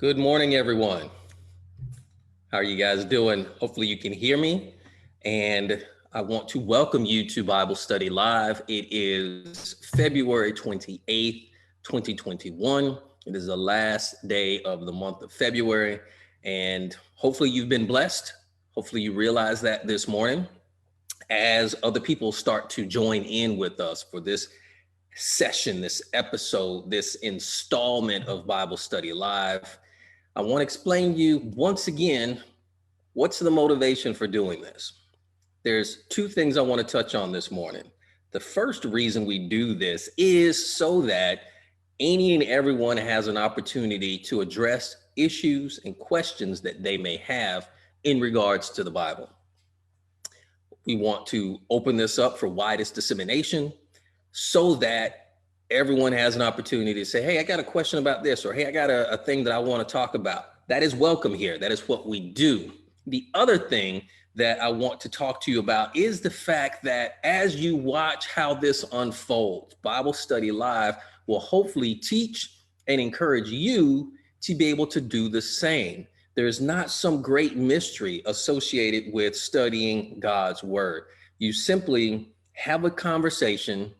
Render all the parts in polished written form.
Good morning, everyone. How are you guys doing? Hopefully you can hear me. And I want to welcome you to Bible Study Live. It is February 28th, 2021. It is the last day of the month of February. And hopefully you've been blessed. Hopefully you realize that this morning as other people start to join in with us for this session, this episode, this installment of Bible Study Live. I want to explain to you once again, what's the motivation for doing this? There's two things I want to touch on this morning. The first reason we do this is so that any and everyone has an opportunity to address issues and questions that they may have in regards to the Bible. We want to open this up for widest dissemination so that everyone has an opportunity to say, hey, I got a question about this, or hey, I got a thing that I want to talk about. That is welcome here. That is what we do. The other thing that I want to talk to you about is the fact that as you watch how this unfolds, Bible Study Live will hopefully teach and encourage you to be able to do the same. There's not some great mystery associated with studying God's word. You simply have a conversation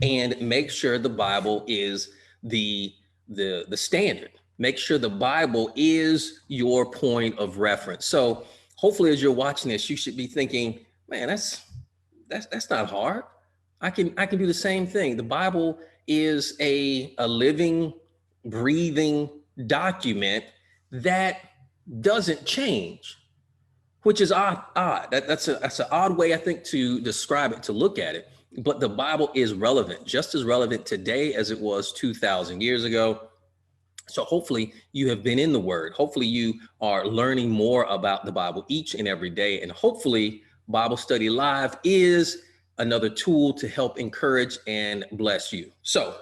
and make sure the Bible is the standard. Make sure the Bible is your point of reference. So hopefully as you're watching this, you should be thinking, man, that's not hard. I can do the same thing. The Bible is a living, breathing document that doesn't change, which is odd. That's an odd way, I think, to describe it, to look at it. But the Bible is relevant, just as relevant today as it was 2,000 years ago. So hopefully you have been in the Word. Hopefully you are learning more about the Bible each and every day. And hopefully Bible Study Live is another tool to help encourage and bless you. So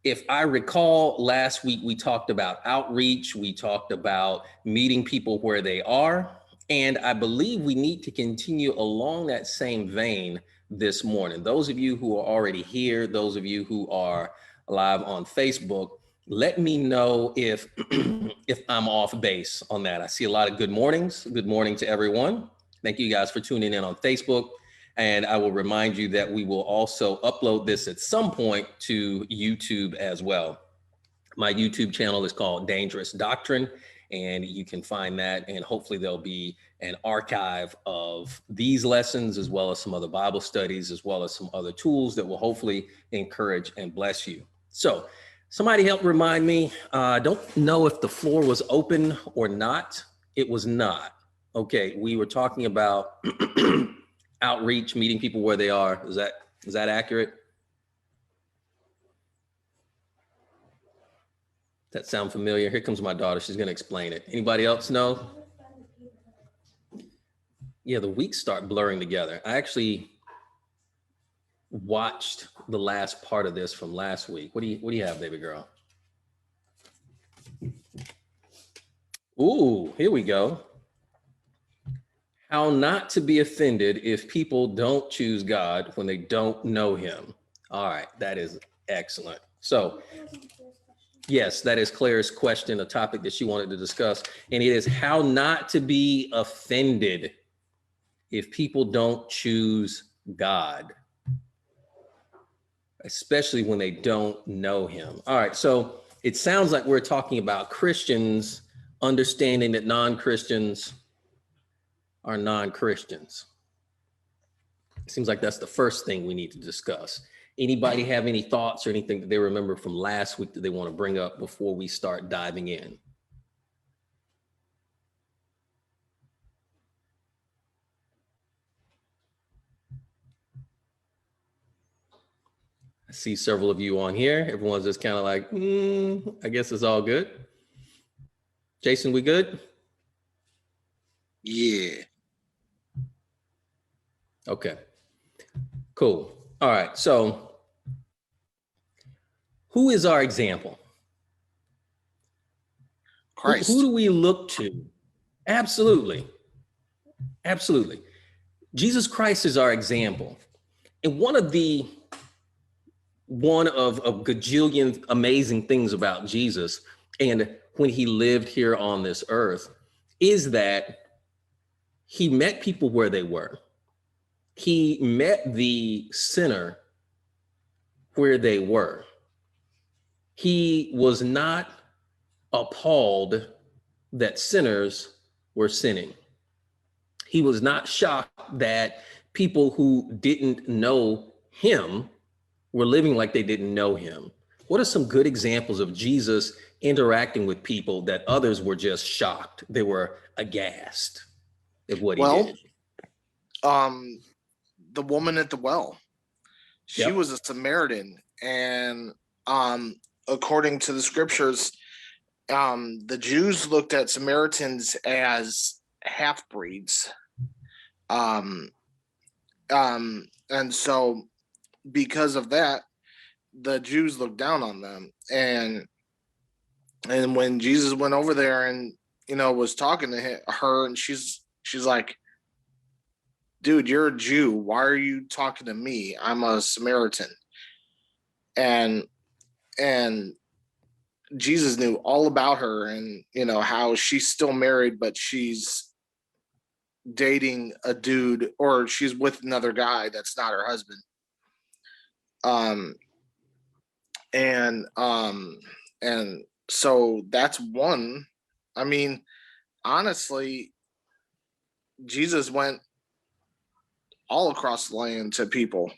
if I recall, last week we talked about outreach. We talked about meeting people where they are. And I believe we need to continue along that same vein this morning. Those of you who are already here, those of you who are live on Facebook, let me know if if I'm off base on that. I see a lot of good mornings. Good morning to everyone. Thank you guys for tuning in on Facebook. And I will remind you that we will also upload this at some point to YouTube as well. My YouTube channel is called Dangerous Doctrine, and you can find that, and hopefully there'll be an archive of these lessons as well as some other Bible studies, as well as some other tools that will hopefully encourage and bless you. So somebody help remind me. I don't know if the floor was open or not. It was not. Okay, we were talking about outreach, meeting people where they are. Is that accurate? That sound familiar? Here comes my daughter. She's going to explain it. Anybody else know? Yeah, the weeks start blurring together. I actually watched the last part of this from last week. What do you have, baby girl? Ooh, here we go. How not to be offended if people don't choose God when they don't know him. All right, that is excellent. So yes, that is Claire's question, a topic that she wanted to discuss. And it is how not to be offended if people don't choose God, especially when they don't know him. All right, so it sounds like we're talking about Christians understanding that non-Christians are non-Christians. It seems like that's the first thing we need to discuss. Anybody have any thoughts or anything that they remember from last week that they want to bring up before we start diving in? I see several of you on here. Everyone's just kind of like, I guess it's all good. Jason, we good? Yeah. Okay, cool. All right, so who is our example? Christ. Who do we look to? Absolutely. Absolutely. Jesus Christ is our example. And one of gajillion amazing things about Jesus, and when he lived here on this earth is that he met people where they were. He met the sinner where they were. He was not appalled that sinners were sinning. He was not shocked that people who didn't know him were living like they didn't know him. What are some good examples of Jesus interacting with people that others were just shocked? They were aghast at what he did. The woman at the well, she Yep. was a Samaritan, and according to the scriptures, the Jews looked at Samaritans as half-breeds. And so because of that, the Jews looked down on them. And when Jesus went over there and, was talking to her, and she's like, dude, you're a Jew. Why are you talking to me? I'm a Samaritan. And Jesus knew all about her, and, how she's still married, but she's dating a dude, or she's with another guy that's not her husband. And so that's one. I mean, honestly, Jesus went all across the land to people.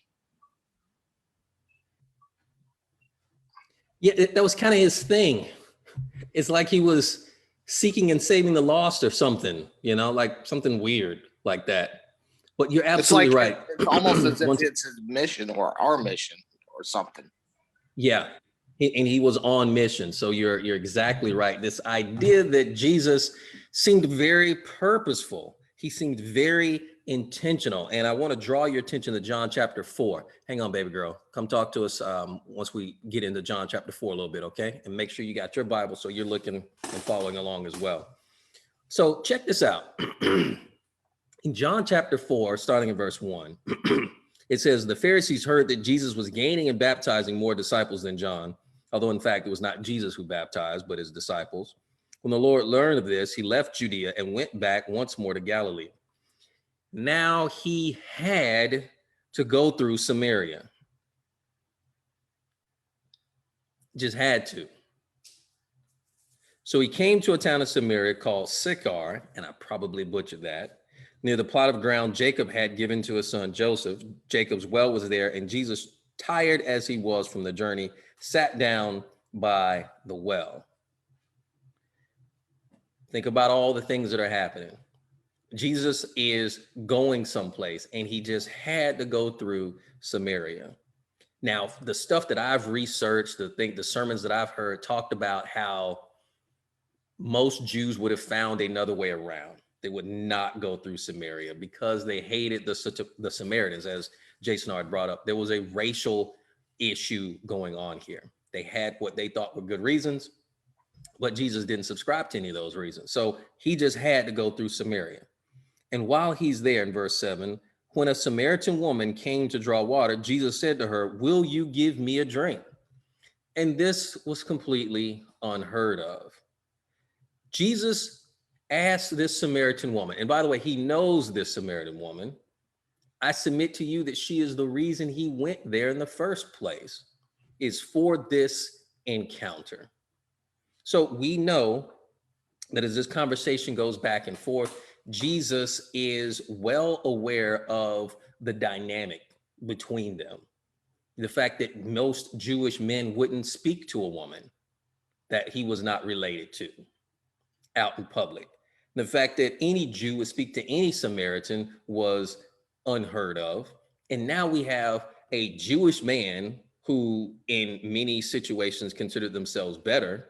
Yeah, that was kind of his thing. It's like he was seeking and saving the lost or something, like something weird like that. But you're absolutely right. It's almost as if it's his mission or our mission or something. Yeah, and he was on mission. So you're exactly right. This idea that Jesus seemed very purposeful. He seemed very intentional. And I want to draw your attention to John chapter 4. Hang on, baby girl. Come talk to us once we get into John chapter 4 a little bit, okay? And make sure you got your Bible so you're looking and following along as well. So check this out. In John chapter 4, starting in verse 1, it says, the Pharisees heard that Jesus was gaining and baptizing more disciples than John, although in fact it was not Jesus who baptized, but his disciples. When the Lord learned of this, he left Judea and went back once more to Galilee. Now he had to go through Samaria. Just had to. So he came to a town of Samaria called Sychar, and I probably butchered that, near the plot of ground Jacob had given to his son Joseph. Jacob's well was there, and Jesus, tired as he was from the journey, sat down by the well. Think about all the things that are happening. Jesus is going someplace, and he just had to go through Samaria. Now, the stuff that I've researched, the sermons that I've heard talked about how most Jews would have found another way around. They would not go through Samaria because they hated the Samaritans, as Jason had brought up. There was a racial issue going on here. They had what they thought were good reasons, but Jesus didn't subscribe to any of those reasons. So he just had to go through Samaria. And while he's there in verse 7, when a Samaritan woman came to draw water, Jesus said to her, will you give me a drink? And this was completely unheard of. Jesus asked this Samaritan woman, and by the way, he knows this Samaritan woman. I submit to you that she is the reason he went there in the first place, is for this encounter. So we know that as this conversation goes back and forth, Jesus is well aware of the dynamic between them. The fact that most Jewish men wouldn't speak to a woman that he was not related to out in public. The fact that any Jew would speak to any Samaritan was unheard of. And now we have a Jewish man who in many situations considered themselves better,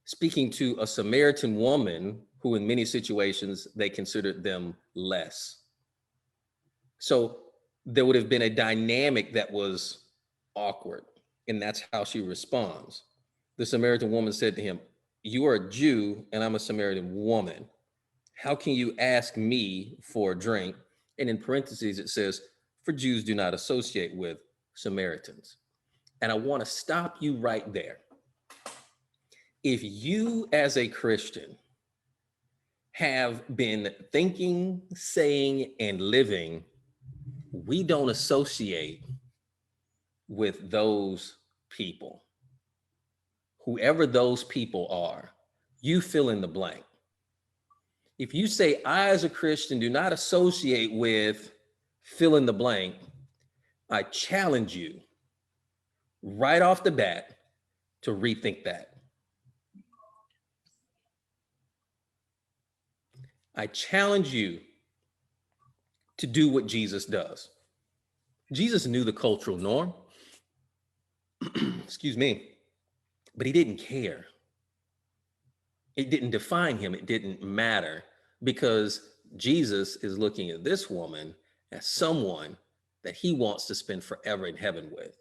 speaking to a Samaritan woman who in many situations they considered them less. So there would have been a dynamic that was awkward, and that's how she responds. The Samaritan woman said to him, you are a Jew and I'm a Samaritan woman. How can you ask me for a drink? And in parentheses, it says, for Jews do not associate with Samaritans. And I want to stop you right there. If you as a Christian have been thinking, saying, and living, we don't associate with those people. Whoever those people are, you fill in the blank. If you say, I as a Christian do not associate with fill in the blank, I challenge you right off the bat to rethink that. I challenge you to do what Jesus does. Jesus knew the cultural norm, excuse me, but he didn't care. It didn't define him. It didn't matter because Jesus is looking at this woman as someone that he wants to spend forever in heaven with.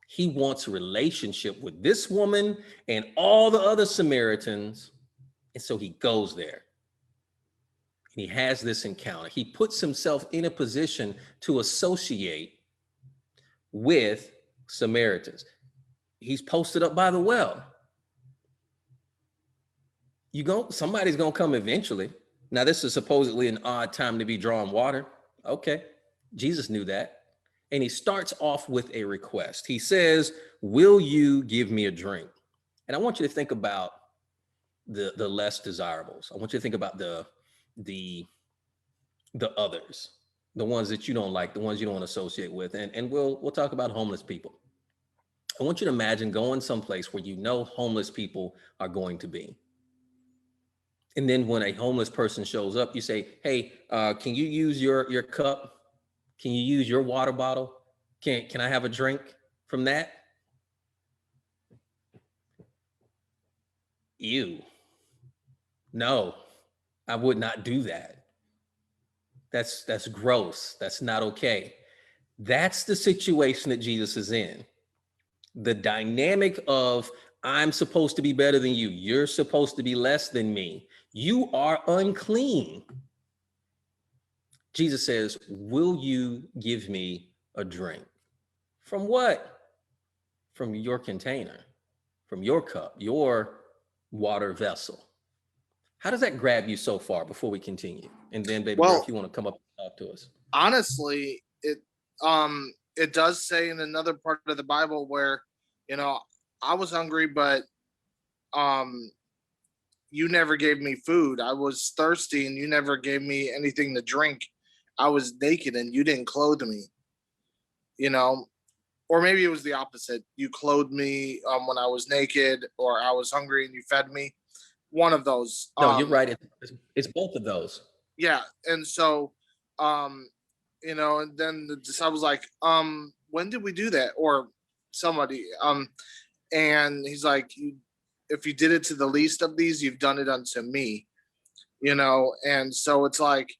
He wants a relationship with this woman and all the other Samaritans. And so he goes there. And he has this encounter. He puts himself in a position to associate with Samaritans. He's posted up by the well. Somebody's gonna come eventually. Now, this is supposedly an odd time to be drawing water. Okay, Jesus knew that. And he starts off with a request. He says, will you give me a drink? And I want you to think about the less desirables. I want you to think about the others, the ones that you don't like, the ones you don't want to associate with. And we'll talk about homeless people. I want you to imagine going someplace where you know homeless people are going to be. And then when a homeless person shows up, you say, hey, can you use your cup? Can you use your water bottle? Can I have a drink from that? Ew. No, I would not do that. That's gross. That's not okay. That's the situation that Jesus is in. The dynamic of I'm supposed to be better than you. You're supposed to be less than me. You are unclean. Jesus says, will you give me a drink? From what? From your container, from your cup, your water vessel. How does that grab you so far before we continue? And then, baby girl, if you want to come up and talk to us. Honestly, it does say in another part of the Bible where, I was hungry, but you never gave me food. I was thirsty and you never gave me anything to drink. I was naked and you didn't clothe me. Or maybe it was the opposite. You clothed me when I was naked, or I was hungry and you fed me. One of those. No, you're right. It's both of those. Yeah. And so, and then the disciples like, when did we do that? Or somebody, and he's like, if you did it to the least of these, you've done it unto me, And so it's like,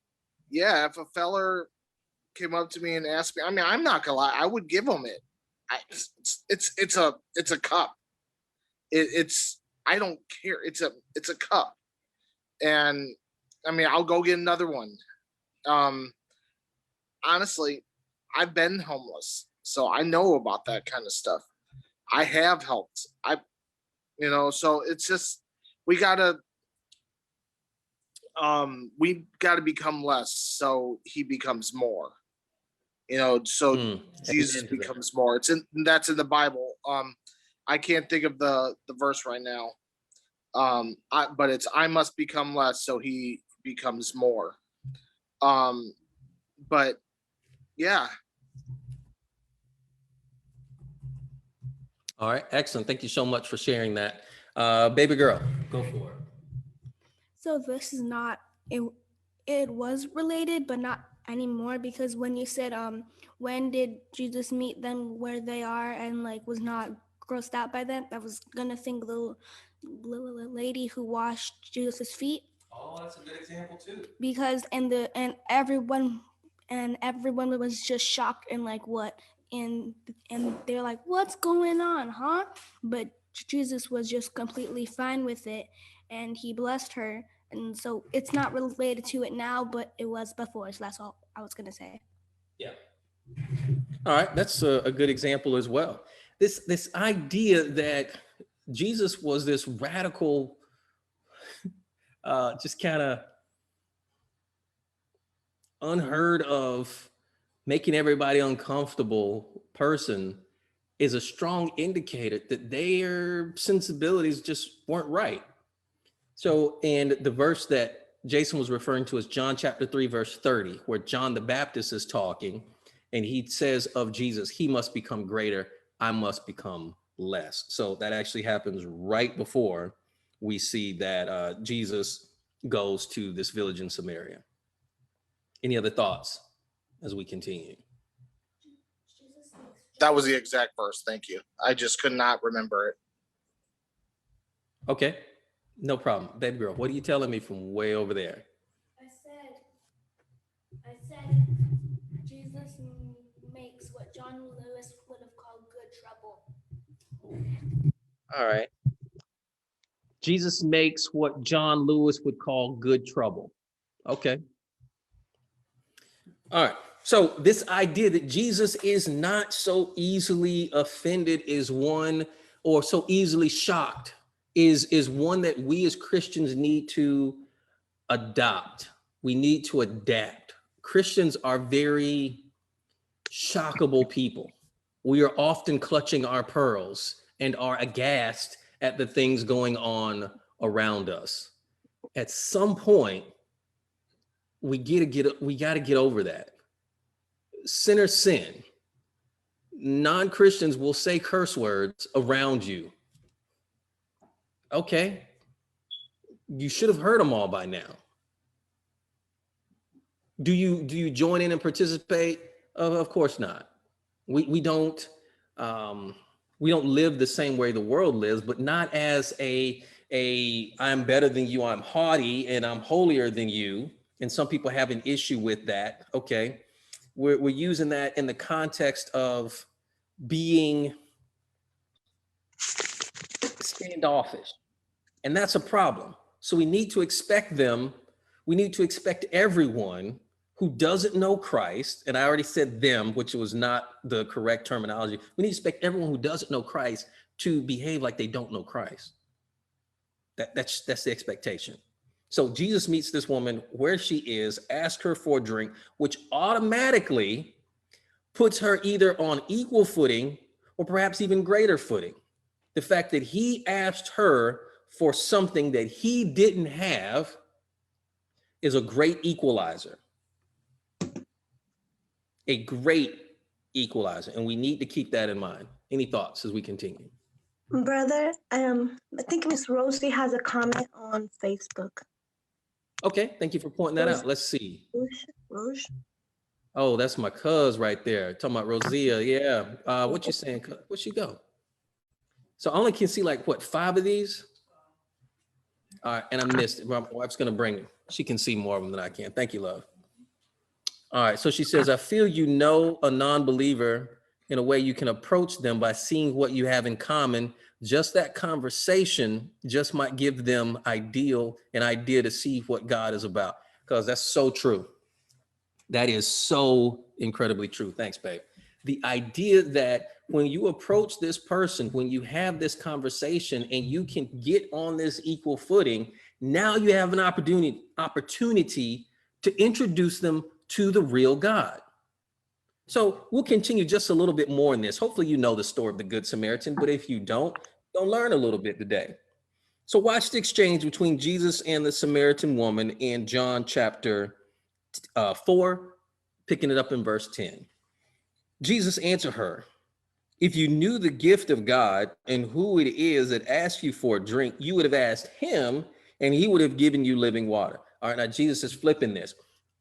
yeah, if a feller came up to me and asked me, I'm not gonna lie, I would give him it. It's a cup. I don't care. It's a cup. And I'll go get another one. Honestly, I've been homeless, so I know about that kind of stuff. I have helped. So it's just, we gotta become less so he becomes more. Jesus becomes more. That's in the Bible. I can't think of the verse right now. But it's I must become less so he becomes more. But yeah. All right, excellent. Thank you so much for sharing that. Baby girl, go for it. So this is not it was related, but not anymore, because when you said when did Jesus meet them where they are and was not grossed out by them, I was gonna think the lady who washed Jesus' feet. Oh, that's a good example too. Because everyone was just shocked and what, and they're like, what's going on, huh? But Jesus was just completely fine with it, and he blessed her. And so it's not related to it now, but it was before. So that's all I was gonna say. Yeah. All right, that's a good example as well. This idea that Jesus was this radical, just kind of unheard of, making everybody uncomfortable person is a strong indicator that their sensibilities just weren't right. So, and the verse that Jason was referring to is John chapter 3, verse 30, where John the Baptist is talking, and he says of Jesus, he must become greater, I must become less. So that actually happens right before we see that Jesus goes to this village in Samaria. Any other thoughts as we continue? That was the exact verse. Thank you. I just could not remember it. Okay, no problem. Baby girl, what are you telling me from way over there? I said Jesus makes what John Lewis would have called good trouble. All right. Jesus makes what John Lewis would call good trouble. Okay. All right. So this idea that Jesus is not so easily offended is one, or so easily shocked is one that we as Christians need to adopt. We need to adapt. Christians are very shockable people. We are often clutching our pearls and are aghast at the things going on around us. At some point, we got to get over that. Sinners sin. Non-Christians will say curse words around you. Okay. You should have heard them all by now. Do you join in and participate? Of course not. We don't live the same way the world lives, but not as a I'm better than you, I'm haughty and I'm holier than you. And some people have an issue with that. Okay. We're using that in the context of being standoffish. And that's a problem. So we need to expect everyone who doesn't know Christ, and I already said them, which was not the correct terminology. We need to expect everyone who doesn't know Christ to behave like they don't know Christ. That's the expectation. So Jesus meets this woman where she is, asks her for a drink, which automatically puts her either on equal footing or perhaps even greater footing. The fact that he asked her for something that he didn't have is a great equalizer. A great equalizer. And we need to keep that in mind. Any thoughts as we continue? Brother, I think Miss Rosie has a comment on Facebook. Okay, thank you for pointing that out. Let's see. Rouge. Oh, that's my cuz right there. Talking about Rosia. Yeah. What you saying? Where'd she go? So I only can see like what, 5 of these? All right, and I missed it. My wife's gonna bring it. She can see more of them than I can. Thank you, love. All right, so she says, I feel you know a non-believer in a way you can approach them by seeing what you have in common. Just that conversation just might give them an idea to see what God is about, because that's so true. That is so incredibly true. Thanks, babe. The idea that when you approach this person, when you have this conversation and you can get on this equal footing, now you have an opportunity to introduce them to the real God. So we'll continue just a little bit more in this. Hopefully you know the story of the Good Samaritan, but if you don't, you'll learn a little bit today. So watch the exchange between Jesus and the Samaritan woman in John chapter 4, picking it up in verse 10. Jesus answered her, if you knew the gift of God and who it is that asks you for a drink, you would have asked him and he would have given you living water. All right, now Jesus is flipping this.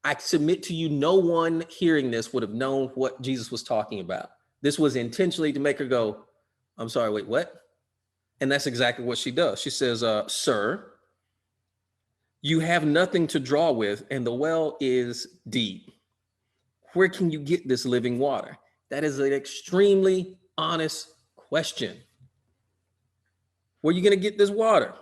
I submit to you, no one hearing this would have known what Jesus was talking about. This was intentionally to make her go, I'm sorry, wait, what? And that's exactly what she does. She says, sir, you have nothing to draw with and the well is deep. Where can you get this living water? That is an extremely honest question. Where are you going to get this water?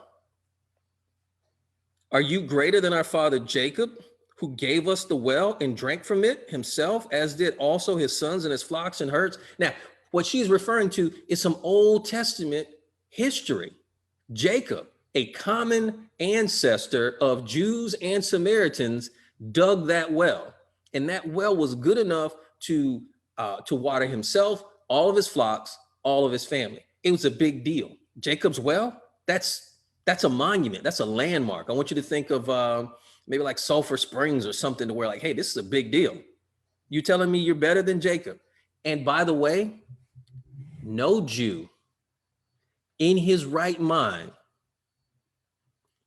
Are you greater than our father Jacob, who gave us the well and drank from it himself, as did also his sons and his flocks and herds? Now, what she's referring to is some Old Testament history. Jacob, a common ancestor of Jews and Samaritans, dug that well. And that well was good enough to water himself, all of his flocks, all of his family. It was a big deal. Jacob's well, that's a monument. That's a landmark. I want you to think of maybe like Sulphur Springs or something to where like, hey, this is a big deal. You telling me you're better than Jacob? And by the way, no Jew in his right mind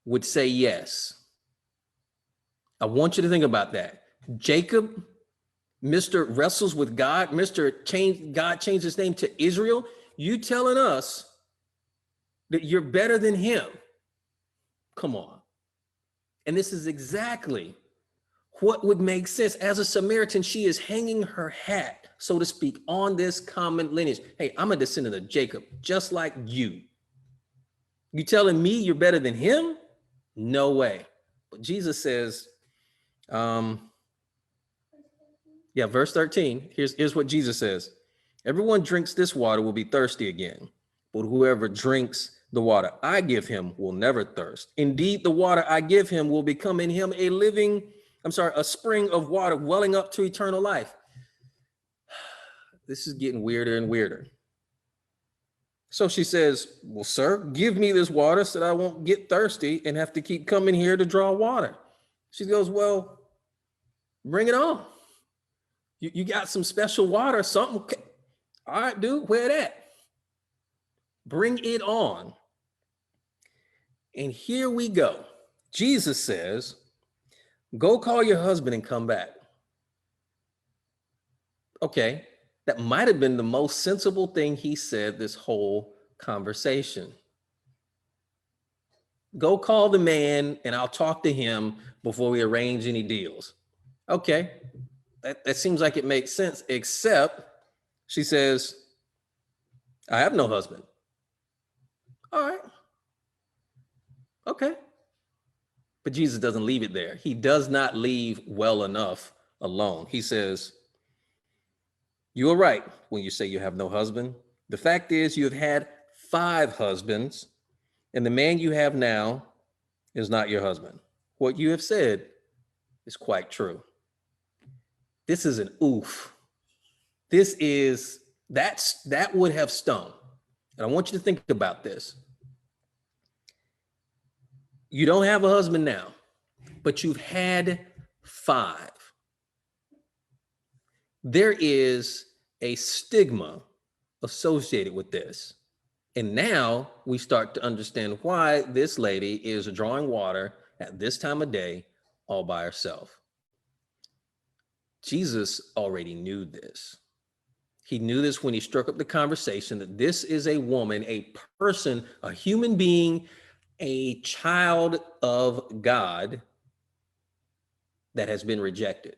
would say yes. I want you to think about that. Jacob, Mr. wrestles with God, God changed his name to Israel. You telling us that you're better than him? Come on. And this is exactly what would make sense. As a Samaritan, she is hanging her hat, so to speak, on this common lineage. Hey, I'm a descendant of Jacob, just like you. You telling me you're better than him? No way. But Jesus says, verse 13, here's what Jesus says. Everyone drinks this water will be thirsty again, but whoever drinks the water I give him will never thirst. Indeed, the water I give him will become in him a spring of water welling up to eternal life. This is getting weirder and weirder. So she says, well, sir, give me this water so that I won't get thirsty and have to keep coming here to draw water. She goes, well, bring it on. You got some special water, something. All right, dude, where that? Bring it on. And here we go. Jesus says, go call your husband and come back. Okay, that might have been the most sensible thing he said this whole conversation. Go call the man and I'll talk to him before we arrange any deals. Okay, that seems like it makes sense, except she says, I have no husband. All right. Okay. But Jesus doesn't leave it there. He does not leave well enough alone. He says, you are right when you say you have no husband. The fact is you have had 5 husbands, and the man you have now is not your husband. What you have said is quite true. This is an oof. That would have stung. And I want you to think about this. You don't have a husband now, but you've had 5. There is a stigma associated with this. And now we start to understand why this lady is drawing water at this time of day all by herself. Jesus already knew this. He knew this when he struck up the conversation that this is a woman, a person, a human being, a child of God that has been rejected.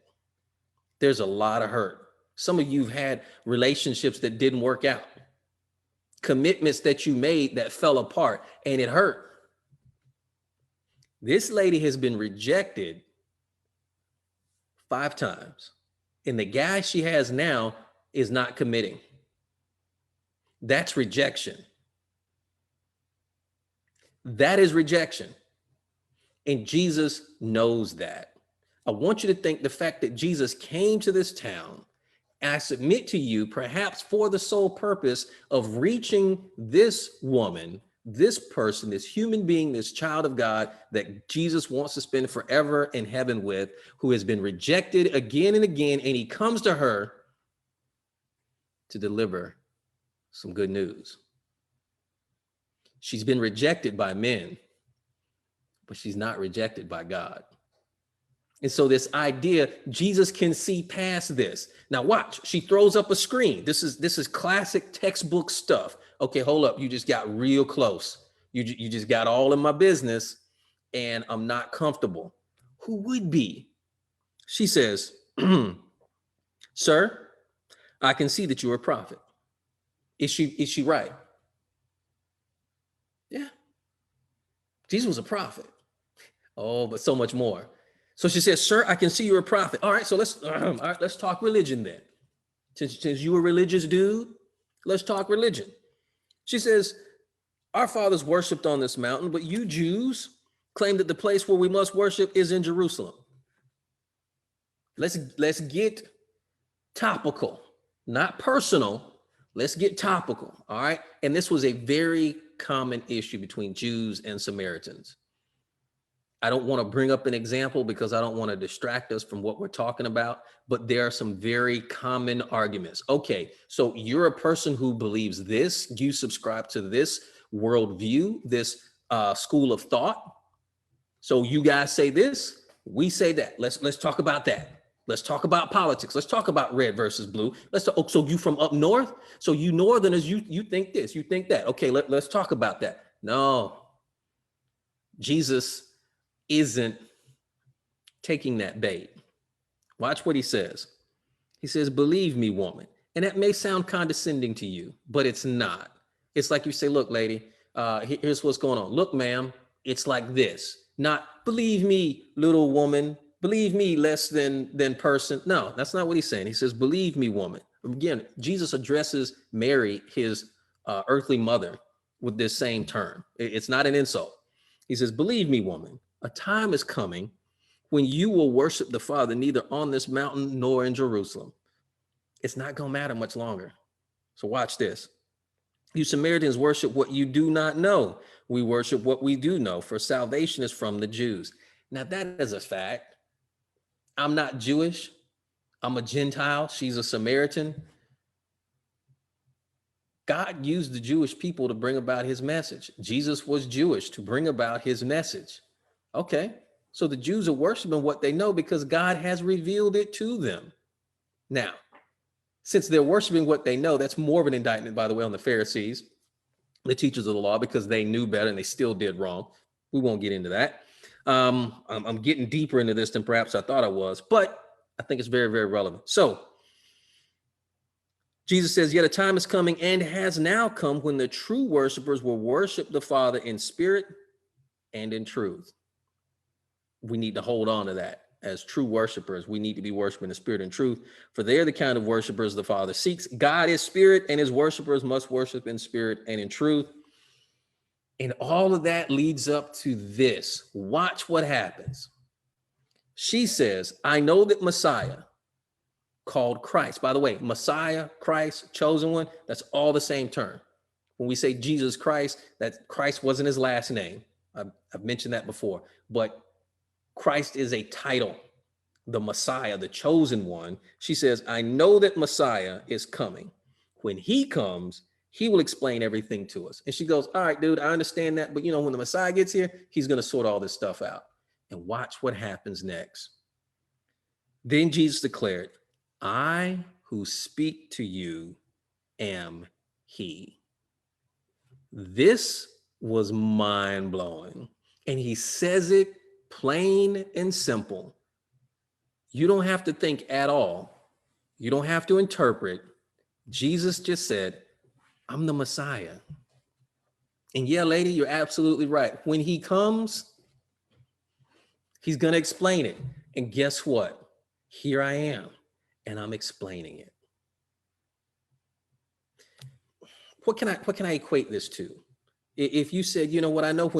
There's a lot of hurt. Some of you've had relationships that didn't work out, commitments that you made that fell apart, and it hurt. This lady has been rejected 5 times, and the guy she has now is not committing. That's rejection. That is rejection. And Jesus knows that. I want you to think the fact that Jesus came to this town, and I submit to you, perhaps for the sole purpose of reaching this woman, this person, this human being, this child of God that Jesus wants to spend forever in heaven with, who has been rejected again and again, and he comes to her to deliver some good news. She's been rejected by men, but she's not rejected by God. And so this idea, Jesus can see past this. Now watch, she throws up a screen. This is classic textbook stuff. Okay, hold up, you just got real close. You just got all in my business and I'm not comfortable. Who would be? She says, sir, I can see that you're a prophet. Is she right? Yeah. Jesus was a prophet. Oh, but so much more. So she says, sir, I can see you're a prophet. All right, so let's talk religion then. Since you a religious dude, let's talk religion. She says, Our fathers worshiped on this mountain, but you Jews claim that the place where we must worship is in Jerusalem. Let's get topical, not personal. Let's get topical, all right? And this was a very common issue between Jews and Samaritans. I don't want to bring up an example because I don't want to distract us from what we're talking about, but there are some very common arguments. Okay, so you're a person who believes this, you subscribe to this worldview, this school of thought. So you guys say this, we say that. Let's talk about that. Let's talk about politics. Let's talk about red versus blue. Let's talk, so you from up north? So you northerners, you think this, you think that. Okay, let's talk about that. No, Jesus isn't taking that bait. Watch what he says. He says, believe me, woman. And that may sound condescending to you, but it's not. It's like you say, look, lady, here's what's going on. Look, ma'am, it's like this. Not believe me, little woman. Believe me, less than person. No, that's not what he's saying. He says, believe me, woman. Again, Jesus addresses Mary, his earthly mother, with this same term. It's not an insult. He says, believe me, woman, a time is coming when you will worship the Father neither on this mountain nor in Jerusalem. It's not going to matter much longer. So watch this. You Samaritans worship what you do not know. We worship what we do know, for salvation is from the Jews. Now that is a fact. I'm not Jewish. I'm a Gentile. She's a Samaritan. God used the Jewish people to bring about his message. Jesus was Jewish to bring about his message. Okay, so the Jews are worshiping what they know because God has revealed it to them. Now, since they're worshiping what they know, that's more of an indictment, by the way, on the Pharisees, the teachers of the law, because they knew better and they still did wrong. We won't get into that. I'm getting deeper into this than perhaps I thought I was, but I think it's very, very relevant. So Jesus says, yet a time is coming and has now come when the true worshipers will worship the Father in spirit and in truth. We need to hold on to that. As true worshipers, we need to be worshiping in spirit and truth, for they're the kind of worshipers the Father seeks. God is spirit, and his worshipers must worship in spirit and in truth. And all of that leads up to this. Watch what happens. She says, I know that Messiah, called Christ. By the way, Messiah, Christ, chosen one, that's all the same term. When we say Jesus Christ, that Christ wasn't his last name. I've mentioned that before, but Christ is a title, the Messiah, the chosen one. She says, I know that Messiah is coming. When he comes, he will explain everything to us. And she goes, all right, dude, I understand that. But when the Messiah gets here, he's going to sort all this stuff out. And watch what happens next. Then Jesus declared, I who speak to you am he. This was mind-blowing. And he says it plain and simple. You don't have to think at all. You don't have to interpret. Jesus just said, I'm the Messiah. And yeah, lady, you're absolutely right. When he comes, he's going to explain it. And guess what? Here I am, and I'm explaining it. What can I equate this to? If you said, you know what, I know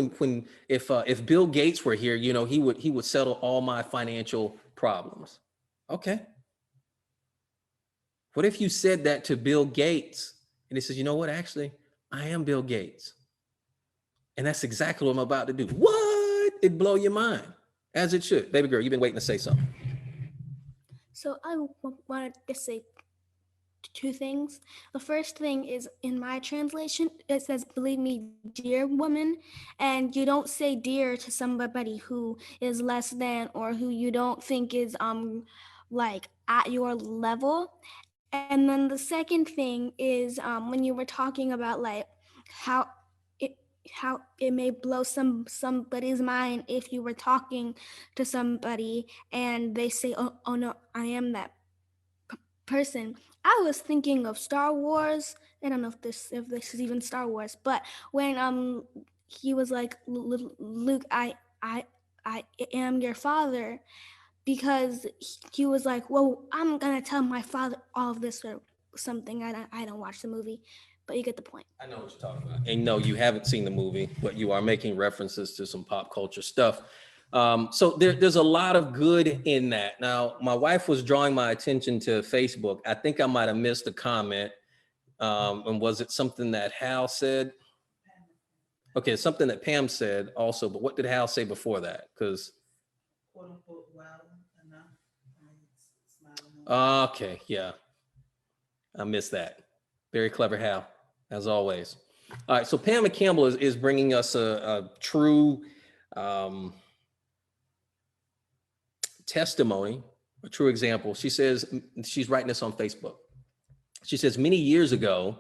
if Bill Gates were here, he would settle all my financial problems. Okay. What if you said that to Bill Gates and he says, you know what, actually, I am Bill Gates. And that's exactly what I'm about to do. What? It'd blow your mind, as it should. Baby girl, you've been waiting to say something. So I wanted to say two things. The first thing is, in my translation, it says, believe me, dear woman. And you don't say dear to somebody who is less than, or who you don't think is like at your level. And then the second thing is, when you were talking about like how it may blow somebody's mind if you were talking to somebody and they say, oh no, I am that person. I was thinking of Star Wars. I don't know if this is even Star Wars, but when he was like, Luke, I am your father, because he was like, well, I'm gonna tell my father all of this or something. I don't watch the movie, but you get the point. I know what you're talking about. And no, you haven't seen the movie, but you are making references to some pop culture stuff. So there's a lot of good in that. Now, my wife was drawing my attention to Facebook. I think I might have missed a comment. And was it something that Hal said? Okay, something that Pam said also, but what did Hal say before that? Because quote unquote, wow, enough. okay, yeah, I missed that. Very clever, Hal, as always. All right, so Pam Campbell is bringing us a true testimony, a true example. She says, she's writing this on Facebook. She says, many years ago,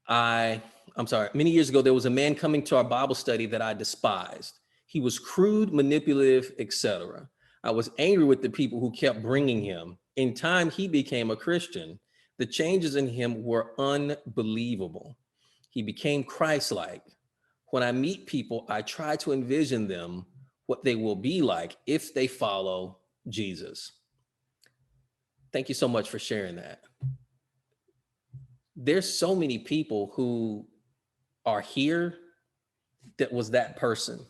there was a man coming to our Bible study that I despised. He was crude, manipulative, etc. I was angry with the people who kept bringing him. In time, he became a Christian. The changes in him were unbelievable. He became Christ-like. When I meet people, I try to envision them, what they will be like if they follow Jesus. Thank you so much for sharing that. There's so many people who are here that was that person.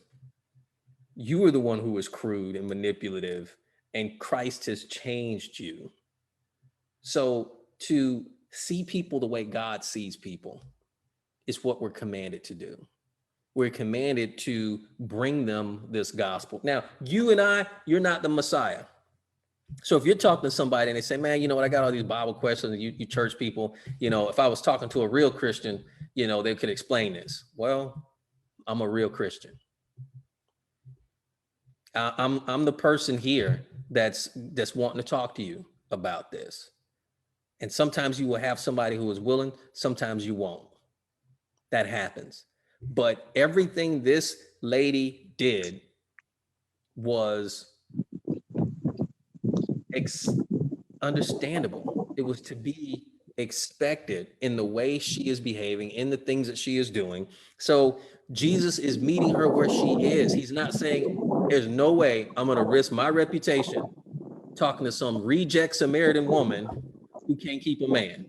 You were the one who was crude and manipulative, and Christ has changed you. So to see people the way God sees people is what we're commanded to do. We're commanded to bring them this gospel. Now, you and I, you're not the Messiah. So if you're talking to somebody and they say, man, you know what, I got all these Bible questions, you church people, you know, if I was talking to a real Christian, you know, they could explain this. Well, I'm a real Christian. I'm the person here that's wanting to talk to you about this. And sometimes you will have somebody who is willing, sometimes you won't. That happens. But everything this lady did was understandable. It was to be expected in the way she is behaving, in the things that she is doing. So Jesus is meeting her where she is. He's not saying, there's no way I'm going to risk my reputation talking to some reject Samaritan woman who can't keep a man.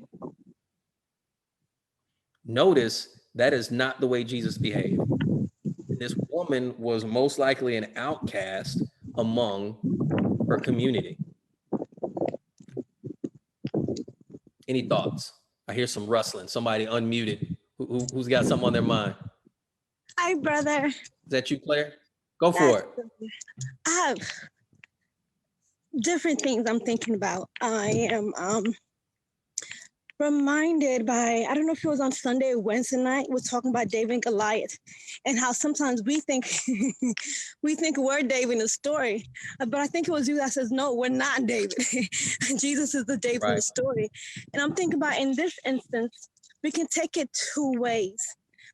Notice that is not the way Jesus behaved. This woman was most likely an outcast among her community. Any thoughts? I hear some rustling. Somebody unmuted. Who's got something on their mind? Hi, brother. Is that you, Claire? Go for it. I have different things I'm thinking about. I am reminded by, I don't know if it was on Sunday or Wednesday night, we're talking about David and Goliath and how sometimes we think we're David in the story, but I think it was you that says, no, we're not David. Jesus is the David in the story. And I'm thinking about in this instance, we can take it two ways,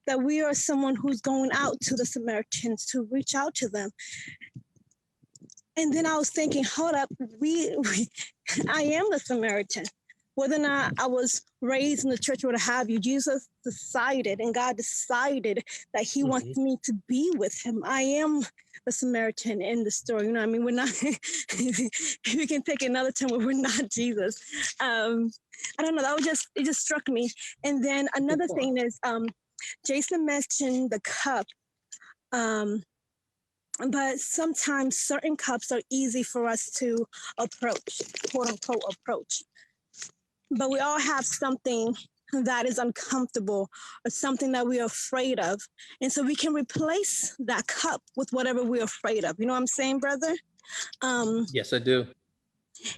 that we are someone who's going out to the Samaritans to reach out to them. And then I was thinking, hold up, I am the Samaritan. Whether or not I was raised in the church or what have you, Jesus decided and God decided that he wants me to be with him. I am the Samaritan in the story. You know what I mean? We're not, we can take another term where we're not Jesus. I don't know, it just struck me. And then another thing is, Jason mentioned the cup. But sometimes certain cups are easy for us to approach, quote unquote approach. But we all have something that is uncomfortable or something that we're afraid of. And so we can replace that cup with whatever we're afraid of. You know what I'm saying, brother? Yes, I do.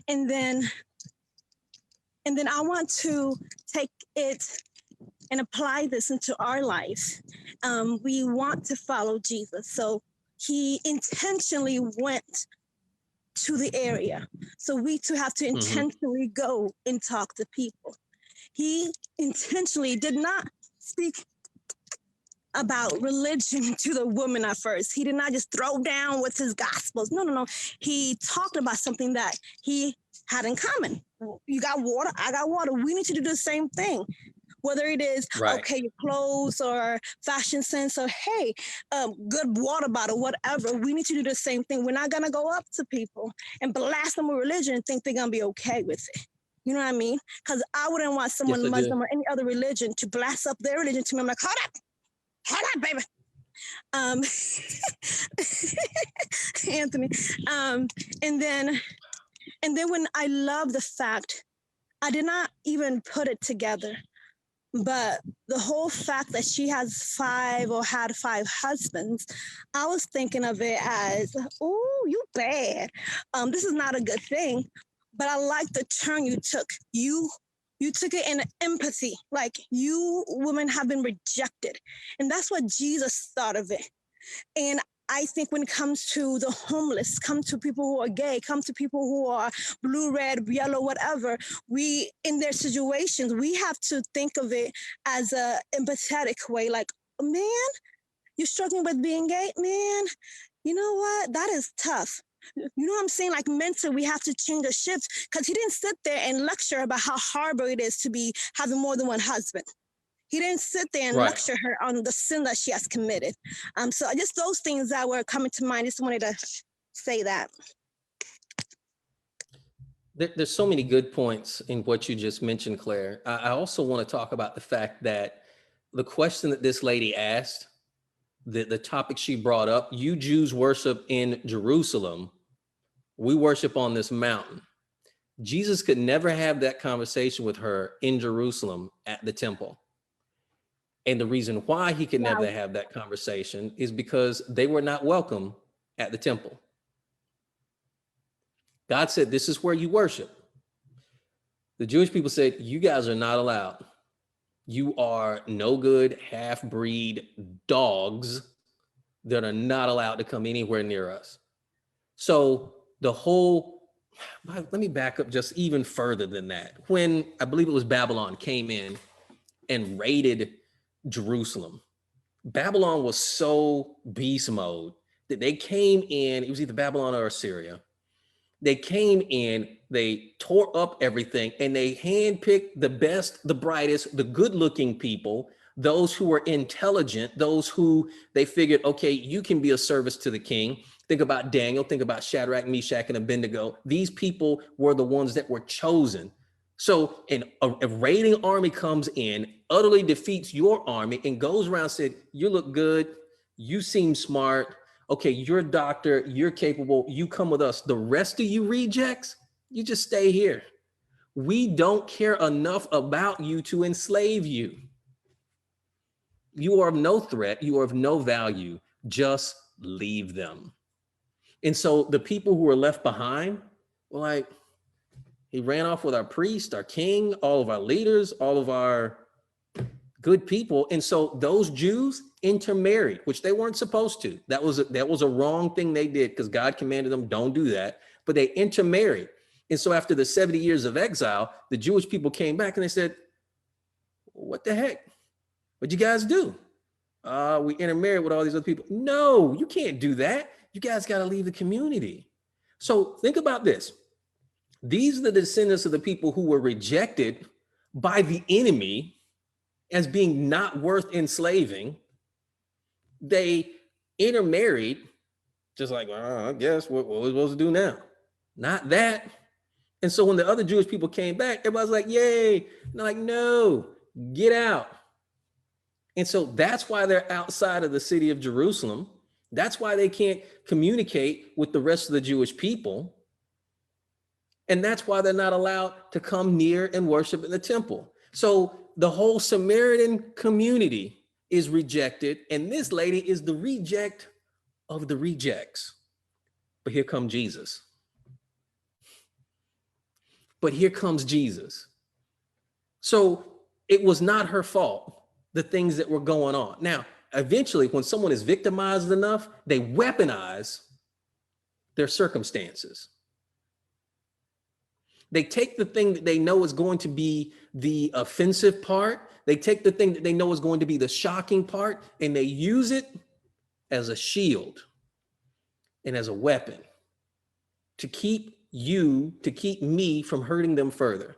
And then I want to take it and apply this into our life. We want to follow Jesus. So he intentionally went to the area. So we too have to intentionally go and talk to people. He intentionally did not speak about religion to the woman at first. He did not just throw down with his gospels. No. He talked about something that he had in common. You got water, I got water. We need to do the same thing. Whether it is, okay, your clothes or fashion sense or, hey, good water bottle, whatever, we need to do the same thing. We're not going to go up to people and blast them with religion and think they're going to be okay with it. You know what I mean? Because I wouldn't want someone Yes, I do. Muslim or any other religion to blast up their religion to me. I'm like, hold up, baby. Anthony. And then when I love the fact, I did not even put it together, but the whole fact that she has 5 or had 5 husbands, I was thinking of it as, oh, you bad. This is not a good thing. But I like the turn you took. You took it in empathy, like you women have been rejected. And that's what Jesus thought of it. And I think when it comes to the homeless, come to people who are gay, come to people who are blue, red, yellow, whatever, we, in their situations, we have to think of it as a empathetic way. Like, man, you're struggling with being gay, man. You know what? That is tough. You know what I'm saying? Like mentally, we have to change the shifts, because he didn't sit there and lecture about how horrible it is to be having more than one husband. He didn't sit there and lecture her on the sin that she has committed. So just those things that were coming to mind. Just wanted to say that. There's so many good points in what you just mentioned, Claire. I also want to talk about the fact that the question that this lady asked, the topic she brought up, you Jews worship in Jerusalem. We worship on this mountain. Jesus could never have that conversation with her in Jerusalem at the temple. And the reason why he could never have that conversation is because they were not welcome at the temple. God said, this is where you worship. The Jewish people said, you guys are not allowed. You are no good half-breed dogs that are not allowed to come anywhere near us. So the whole, let me back up just even further than that. When I believe it was Babylon came in and raided Jerusalem, Babylon was so beast mode that they came in, it was either Babylon or Assyria. They came in, they tore up everything, and they handpicked the best, the brightest, the good-looking people, those who were intelligent, those who they figured, okay, you can be a service to the king. Think about Daniel, think about Shadrach, Meshach, and Abednego. These people were the ones that were chosen. So a raiding army comes in, utterly defeats your army, and goes around and said, you look good, you seem smart, okay, you're a doctor, you're capable, you come with us. The rest of you rejects, you just stay here. We don't care enough about you to enslave you. You are of no threat, you are of no value, just leave them. And so the people who were left behind were like, he ran off with our priest, our king, all of our leaders, all of our good people. And so those Jews intermarried, which they weren't supposed to. That was a wrong thing they did, because God commanded them, don't do that. But they intermarried. And so after the 70 years of exile, the Jewish people came back and they said, what the heck? What'd you guys do? We intermarried with all these other people. No, you can't do that. You guys got to leave the community. So think about this. These are the descendants of the people who were rejected by the enemy as being not worth enslaving. They intermarried, just like, I guess what we're supposed to do now? Not that. And so when the other Jewish people came back, everybody's like, yay. And they're like, no, get out. And so that's why they're outside of the city of Jerusalem. That's why they can't communicate with the rest of the Jewish people. And that's why they're not allowed to come near and worship in the temple. So the whole Samaritan community is rejected, and this lady is the reject of the rejects. But here comes Jesus. But here comes Jesus. So it was not her fault, the things that were going on. Now, eventually, when someone is victimized enough, they weaponize their circumstances. They take the thing that they know is going to be the offensive part. They take the thing that they know is going to be the shocking part, and they use it as a shield and as a weapon to keep me from hurting them further.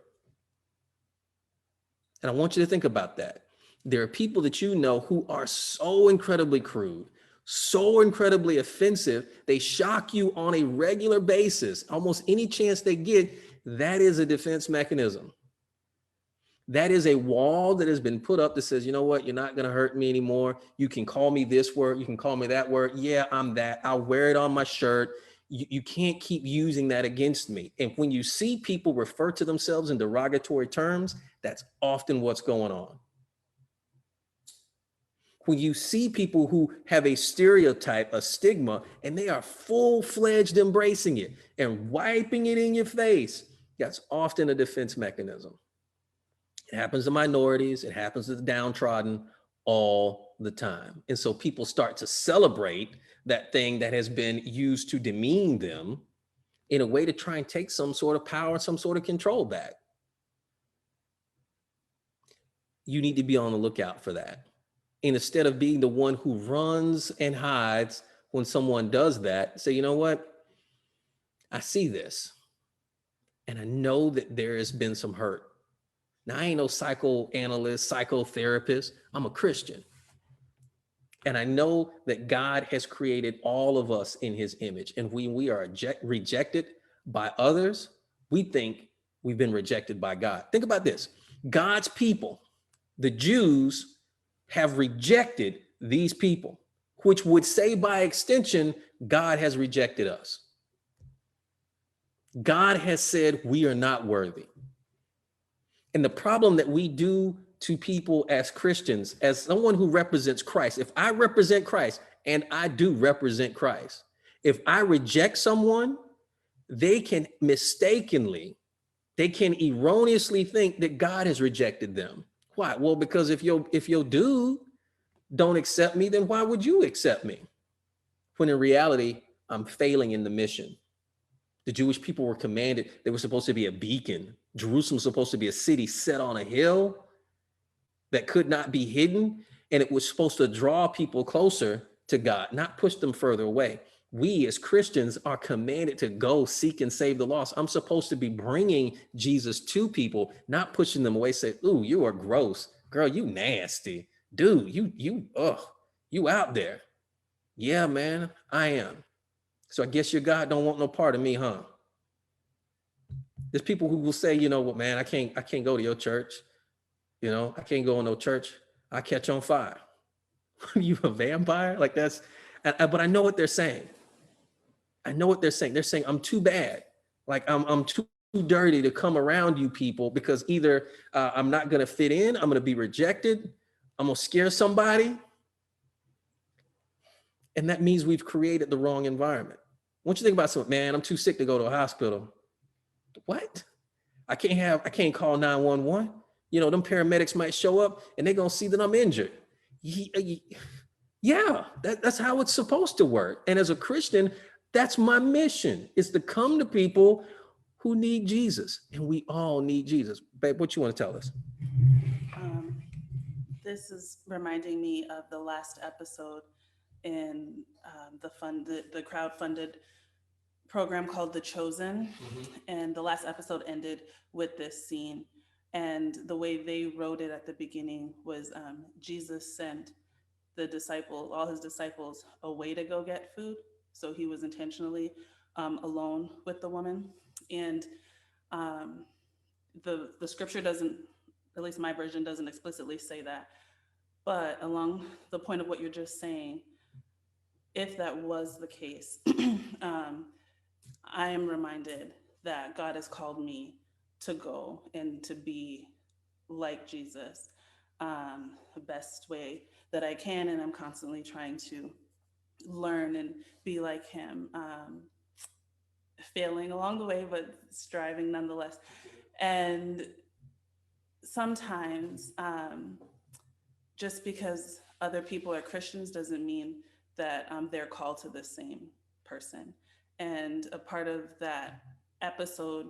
And I want you to think about that. There are people that you know who are so incredibly crude, so incredibly offensive. They shock you on a regular basis, almost any chance they get. that is a defense mechanism. That is a wall that has been put up that says, you know what, you're not going to hurt me anymore. You can call me this word. You can call me that word. Yeah, I'm that. I'll wear it on my shirt. You can't keep using that against me. And when you see people refer to themselves in derogatory terms, that's often what's going on. When you see people who have a stereotype, a stigma, and they are full-fledged embracing it and wiping it in your face, that's often a defense mechanism. It happens to minorities, it happens to the downtrodden all the time. And so people start to celebrate that thing that has been used to demean them in a way to try and take some sort of power, some sort of control back. You need to be on the lookout for that. And instead of being the one who runs and hides when someone does that, say, you know what? I see this. And I know that there has been some hurt. Now, I ain't no psychoanalyst, psychotherapist. I'm a Christian. And I know that God has created all of us in his image. And when we are rejected by others, we think we've been rejected by God. Think about this. God's people, the Jews, have rejected these people, which would say by extension, God has rejected us. God has said we are not worthy. And the problem that we do to people as Christians, as someone who represents Christ, if I represent Christ, and I do represent Christ, if I reject someone, they can erroneously think that God has rejected them. Why? Well, because if your dude don't accept me, then why would you accept me? When in reality, I'm failing in the mission. The Jewish people were commanded, they were supposed to be a beacon. Jerusalem was supposed to be a city set on a hill that could not be hidden. And it was supposed to draw people closer to God, not push them further away. We as Christians are commanded to go seek and save the lost. I'm supposed to be bringing Jesus to people, not pushing them away, say, ooh, you are gross. Girl, you nasty. Dude, you out there. Yeah, man, I am. So I guess your God don't want no part of me, huh? There's people who will say, you know what, man, I can't go to your church. You know, I can't go in no church. I catch on fire. You a vampire? Like but I know what they're saying. I know what they're saying. They're saying I'm too bad. Like I'm too dirty to come around you people because either I'm not going to fit in, I'm going to be rejected, I'm going to scare somebody. And that means we've created the wrong environment. Once you think about something, man, I'm too sick to go to a hospital. What? I can't call 911. You know, them paramedics might show up and they're going to see that I'm injured. Yeah, that's how it's supposed to work. And as a Christian, that's my mission, is to come to people who need Jesus. And we all need Jesus. Babe, what you want to tell us? This is reminding me of the last episode in the crowd-funded program called The Chosen. Mm-hmm. And the last episode ended with this scene. And the way they wrote it at the beginning was Jesus sent all his disciples away to go get food. So he was intentionally alone with the woman. And the scripture doesn't, at least my version doesn't explicitly say that. But along the point of what you're just saying, if that was the case, I am reminded that God has called me to go and to be like Jesus the best way that I can. And I'm constantly trying to learn and be like him, failing along the way, but striving nonetheless. And sometimes just because other people are Christians doesn't mean that they're called to the same person. And a part of that episode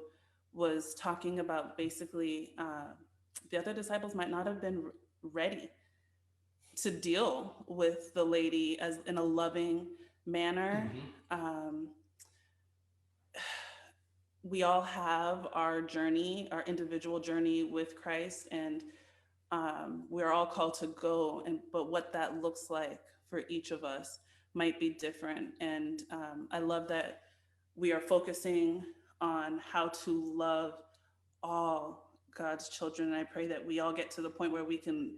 was talking about basically the other disciples might not have been ready to deal with the lady as in a loving manner. Mm-hmm. We all have our journey, our individual journey with Christ, and we're all called to go. But what that looks like for each of us might be different. And I love that we are focusing on how to love all God's children. And I pray that we all get to the point where we can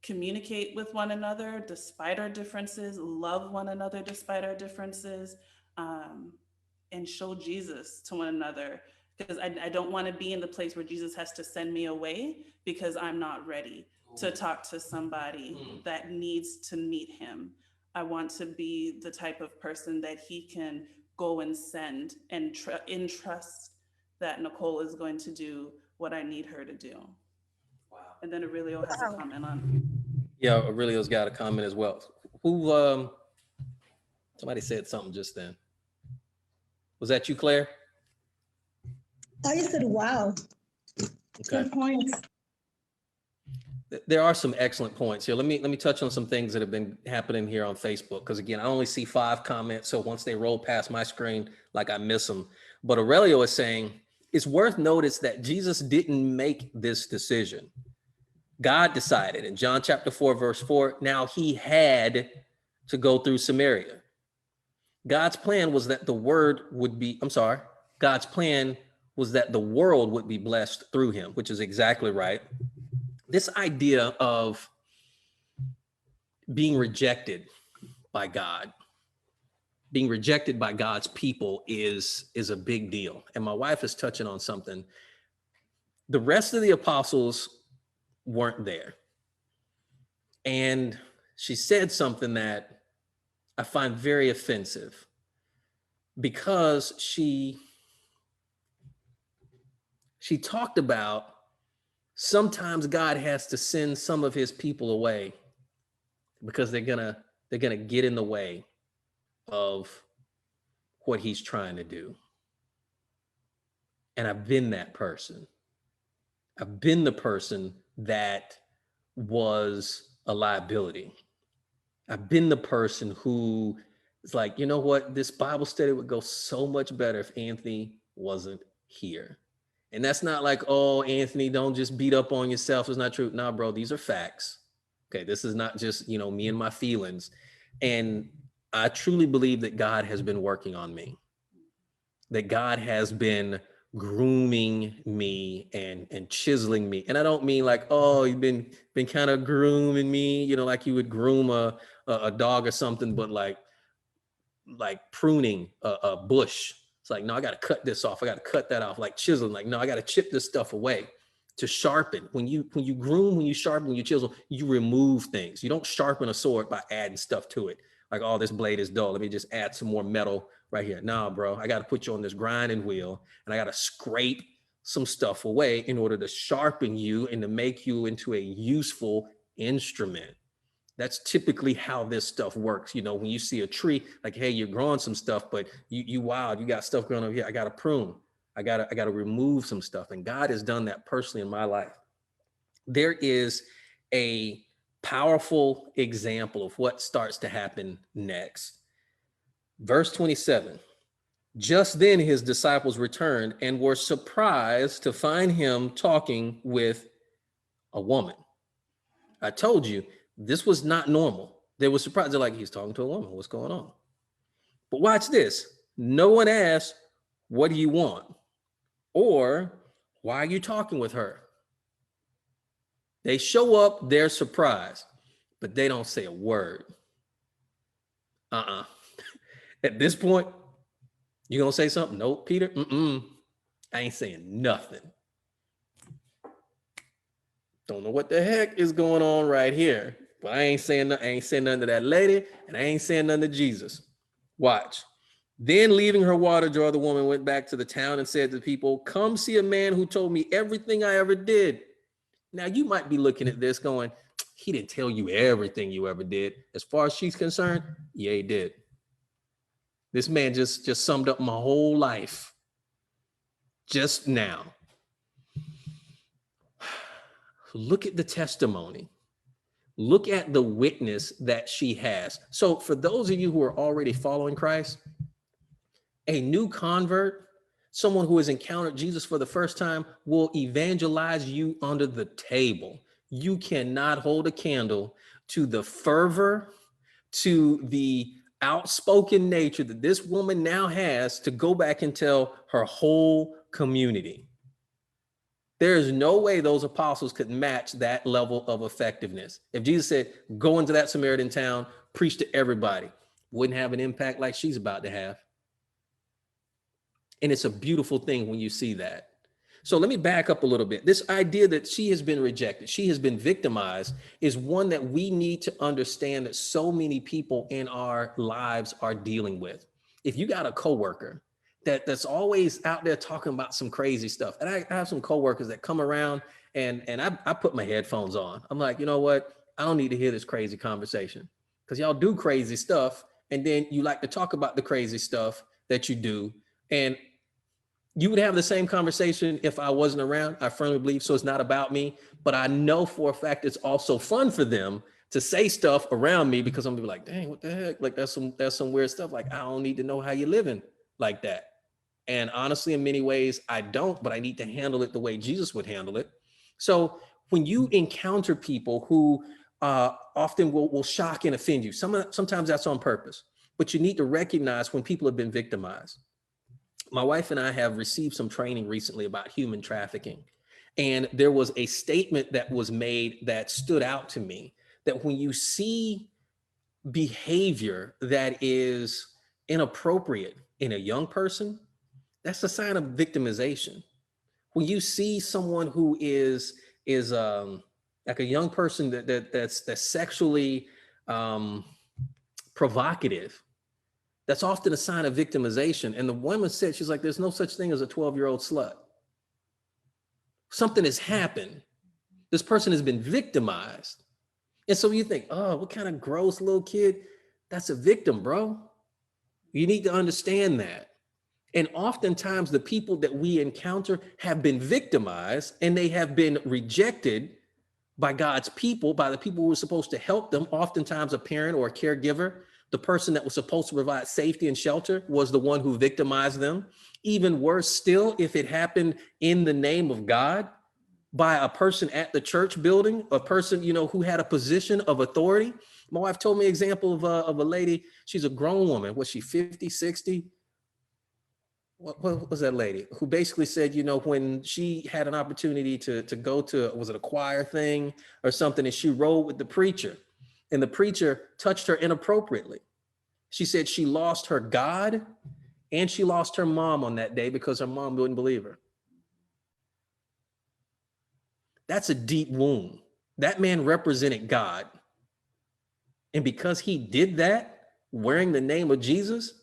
communicate with one another despite our differences, love one another despite our differences, and show Jesus to one another. Because I don't want to be in the place where Jesus has to send me away because I'm not ready to talk to somebody that needs to meet him. I want to be the type of person that he can go and send and entrust that Nicole is going to do what I need her to do. Wow. And then Aurelio has a comment on. Yeah, Aurelio's got a comment as well. Who, somebody said something just then. Was that you, Claire? I just said, wow. Okay. Good points. There are some excellent points here. Let me touch on some things that have been happening here on Facebook. Because again, I only see 5 comments. So once they roll past my screen, like I miss them. But Aurelio is saying, it's worth notice that Jesus didn't make this decision. God decided in John chapter 4, verse 4, now he had to go through Samaria. God's plan was that the God's plan was that the world would be blessed through him, which is exactly right. This idea of being rejected by God, being rejected by God's people is a big deal. And my wife is touching on something. The rest of the apostles weren't there. And she said something that I find very offensive because she talked about sometimes God has to send some of his people away because they're gonna get in the way of what he's trying to do. And I've been that person. I've been the person that was a liability. I've been the person who is like, you know what? This Bible study would go so much better if Anthony wasn't here. And that's not like, oh, Anthony, don't just beat up on yourself. It's not true. Nah, bro, these are facts. Okay, this is not just, me and my feelings. And I truly believe that God has been working on me, that God has been grooming me and chiseling me. And I don't mean like, oh, you've been kind of grooming me, like you would groom a dog or something, but like pruning a bush. It's like, no, I got to cut this off. I got to cut that off, like chiseling. Like, no, I got to chip this stuff away to sharpen. When you groom, when you sharpen, when you chisel, you remove things. You don't sharpen a sword by adding stuff to it. Like, oh, this blade is dull. Let me just add some more metal right here. Nah, bro, I got to put you on this grinding wheel and I got to scrape some stuff away in order to sharpen you and to make you into a useful instrument. That's typically how this stuff works. When you see a tree, like, hey, you're growing some stuff, but you wild, you got stuff growing over here. I got to prune. I got to remove some stuff. And God has done that personally in my life. There is a powerful example of what starts to happen next. Verse 27, just then his disciples returned and were surprised to find him talking with a woman. I told you, this was not normal. They were surprised. They're like, he's talking to a woman. What's going on? But watch this. No one asked, what do you want? Or why are you talking with her? They show up, they're surprised, but they don't say a word. At this point, you gonna say something? Nope, Peter. I ain't saying nothing. Don't know what the heck is going on right here, but I ain't saying nothing to that lady, and I ain't saying nothing to Jesus. Watch. Then leaving her water jar, the woman went back to the town and said to the people, come see a man who told me everything I ever did. Now you might be looking at this going, he didn't tell you everything you ever did. As far as she's concerned, yeah, he did. This man just summed up my whole life just now. Look at the testimony. Look at the witness that she has. So for those of you who are already following Christ, a new convert, someone who has encountered Jesus for the first time, will evangelize you under the table. You cannot hold a candle to the fervor, to the outspoken nature that this woman now has to go back and tell her whole community. There is no way those apostles could match that level of effectiveness. If Jesus said, go into that Samaritan town, preach to everybody, wouldn't have an impact like she's about to have. And it's a beautiful thing when you see that. So let me back up a little bit. This idea that she has been rejected, she has been victimized, is one that we need to understand that so many people in our lives are dealing with. If you got a coworker that's always out there talking about some crazy stuff, and I have some coworkers that come around and I put my headphones on. I'm like, you know what? I don't need to hear this crazy conversation, because y'all do crazy stuff, and then you like to talk about the crazy stuff that you do. And you would have the same conversation if I wasn't around. I firmly believe. So it's not about me, but I know for a fact it's also fun for them to say stuff around me, because I'm gonna be like, dang, what the heck? Like that's some weird stuff. Like, I don't need to know how you're living like that. And honestly, in many ways, I don't, but I need to handle it the way Jesus would handle it. So when you encounter people who often will shock and offend you, sometimes that's on purpose, but you need to recognize when people have been victimized. My wife and I have received some training recently about human trafficking. And there was a statement that was made that stood out to me, that when you see behavior that is inappropriate in a young person, that's a sign of victimization. When you see someone who is like a young person that's sexually provocative, that's often a sign of victimization. And the woman said, she's like, there's no such thing as a 12-year-old slut. Something has happened. This person has been victimized. And so you think, oh, what kind of gross little kid? That's a victim, bro. You need to understand that. And oftentimes the people that we encounter have been victimized, and they have been rejected by God's people, by the people who are supposed to help them, oftentimes a parent or a caregiver. The person that was supposed to provide safety and shelter was the one who victimized them. Even worse still, if it happened in the name of God by a person at the church building, a person, who had a position of authority. My wife told me an example of a lady. She's a grown woman. Was she 50, 60? What was that lady who basically said, when she had an opportunity to go to, was it a choir thing or something, and she rode with the preacher, and the preacher touched her inappropriately. She said she lost her God and she lost her mom on that day because her mom wouldn't believe her. That's a deep wound. That man represented God. And because he did that, wearing the name of Jesus,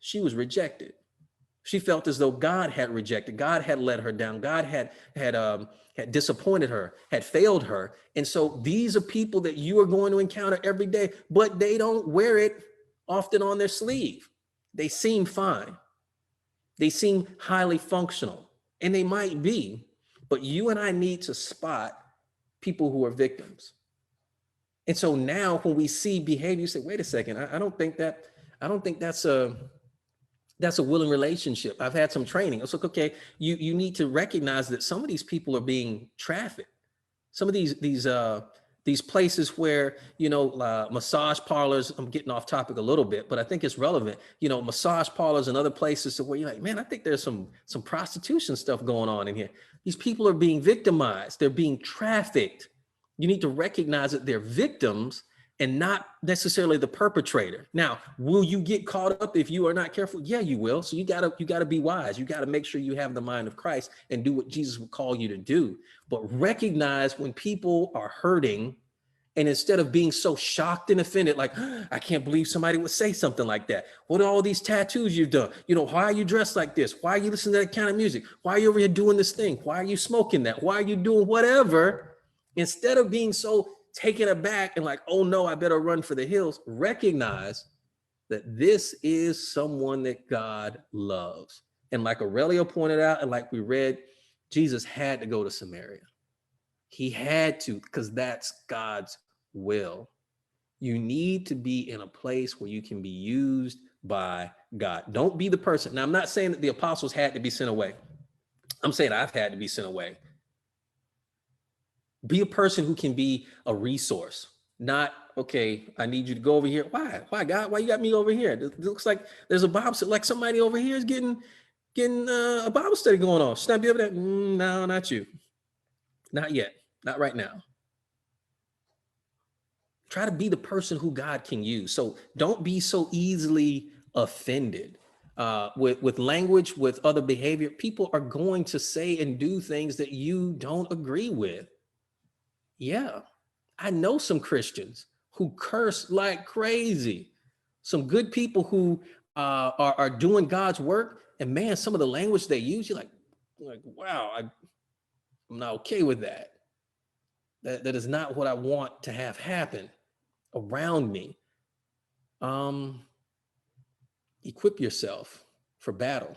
she was rejected. She felt as though God had rejected, God had let her down, God had disappointed her, had failed her. And so these are people that you are going to encounter every day, but they don't wear it often on their sleeve. They seem fine. They seem highly functional, and they might be, but you and I need to spot people who are victims. And so now when we see behavior, you say, wait a second, I don't think that's a willing relationship. I've had some training. It's like, okay, you need to recognize that some of these people are being trafficked. Some of these places where, massage parlors, I'm getting off topic a little bit, but I think it's relevant, massage parlors and other places where you're like, man, I think there's some prostitution stuff going on in here. These people are being victimized. They're being trafficked. You need to recognize that they're victims and not necessarily the perpetrator. Now, will you get caught up if you are not careful? Yeah, you will. So you gotta be wise. You gotta make sure you have the mind of Christ and do what Jesus would call you to do. But recognize when people are hurting, and instead of being so shocked and offended, like, I can't believe somebody would say something like that. What are all these tattoos you've done? Why are you dressed like this? Why are you listening to that kind of music? Why are you over here doing this thing? Why are you smoking that? Why are you doing whatever? Instead of being so taken aback and like, oh no, I better run for the hills, recognize that this is someone that God loves. And like Aurelio pointed out, and like we read, Jesus had to go to Samaria. He had to, because that's God's will. You need to be in a place where you can be used by God. Don't be the person. Now, I'm not saying that the apostles had to be sent away. I'm saying I've had to be sent away. Be a person who can be a resource, not okay, I need you to go over here. Why, God? Why you got me over here? It looks like there's a Bible study. Like somebody over here is getting a Bible study going on. Should I be able to? No, not you. Not yet. Not right now. Try to be the person who God can use. So don't be so easily offended. With language, with other behavior, people are going to say and do things that you don't agree with. Yeah, I know some Christians who curse like crazy. Some good people who are doing God's work, and man, some of the language they use, you're like, wow, I'm not okay with that. That is not what I want to have happen around me. Equip yourself for battle.